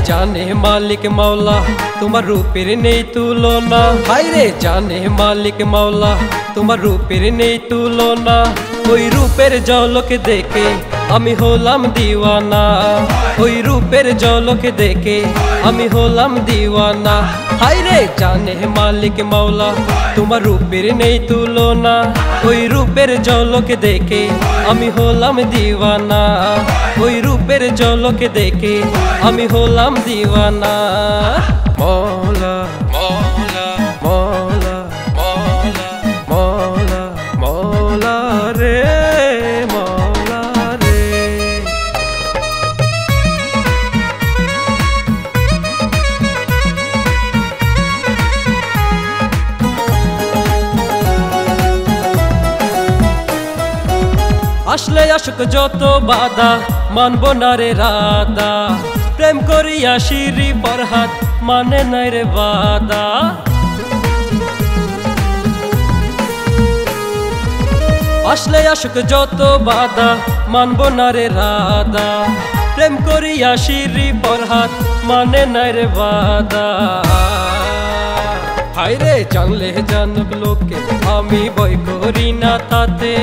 জানে মালিক মাওলা তোমার রূপের নেই তুলনা। হায়রে জানে মালিক মাওলা তোমার রূপের নেই তুলনা। ওই রূপের ঝলকে দেখে আমি হলাম দিওয়ানা। ওই রূপের ঝলকে দেখে আমি হলাম দিওয়ানা। হায়রে জানে মালিক মাওলা তোমার রূপের নেই তুলনা। ওই রূপের ঝলকে দেখে আমি হলাম দিওয়ানা। ওই রূপের ঝলকে দেখে আমি হলাম দিওয়ানা। মওলা মওলা মওলা মওলা মওলা মওলা রে মওলা রে। আসলে আসুক যত বাধা মানব না রে রাধা। প্রেম করিয়া শিরি পরহাত মানে নাই রে বাধা। আসলে আসুক যত বাধা মানব না রে রাধা। প্রেম করিয়া শিরি পরহাত মানে নাই রে বাধা। হায়রে জানলে জানুক লোকে আমি ভয় করি না তাতে।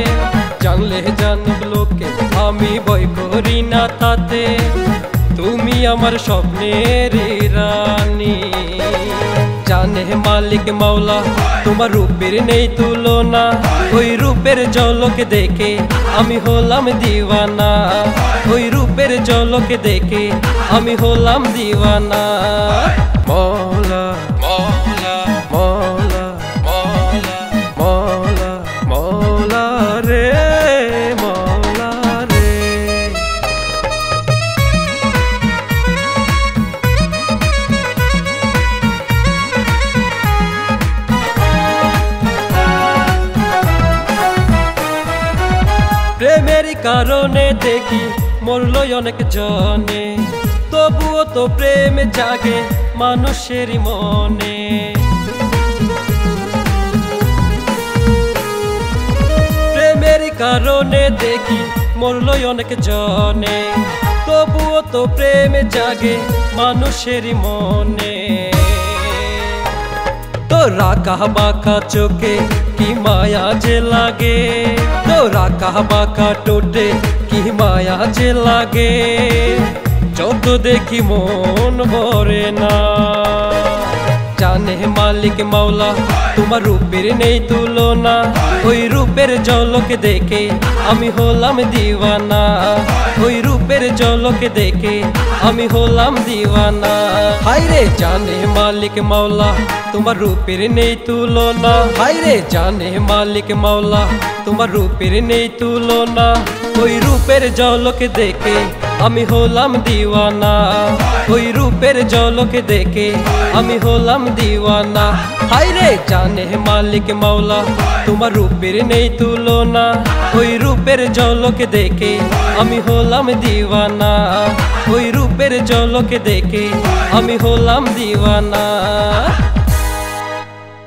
জানলে জানুক লোকে আমি ভয় করি না তাতে। তুমি আমার স্বপ্নের রানী। জানে মালিক মাওলা তোমার রূপের নেই তুলনা। ওই রূপের ঝলকে দেখে আমি হলাম দিওয়ানা। ওই রূপের ঝলকে দেখে আমি হলাম দিওয়ানা। মওলা মওলা মওলা মওলা মওলা মওলা রে মওলা রে। প্রেমের কারণে দেখি মরলো অনেক জনে। তবুও তো প্রেম জাগে মানুষের মনে। প্রেমের কারণে দেখি মরলো অনেক জনে। তবুও তো প্রেম জাগে মানুষের মনে। তোরা কাহবাকা চোখে কি মায়া যে লাগে। তোরা কাহবাকা টোটে কি মায়া যে লাগে। যত দেখি মন ভরে না। জানে মালিক মাওলা তোমার রূপের নেই তুলনা। ওই রূপের ঝলকে দেখে আমি হলাম দিওয়ানা। ওই রূপের ঝলকে দেখে আমি হলাম দিওয়ানা। হায়রে জানে মালিক মাওলা তোমার রূপের নেই তুলনা। হায়রে জানে মালিক মাওলা তোমার রূপের নেই তুলনা। ওই রূপের ঝলকে দেখে আমি হলাম দিওয়ানা। ওই রূপের ঝলকে দেখে আমি হলাম দিওয়ানা। হায়রে জানে মালিক মাওলা তোমার রূপের নেই তুলনা। ওই রূপের ঝলকে দেখে আমি হলাম দিওয়ানা। ওই রূপের ঝলকে দেখে আমি হলাম দিওয়ানা।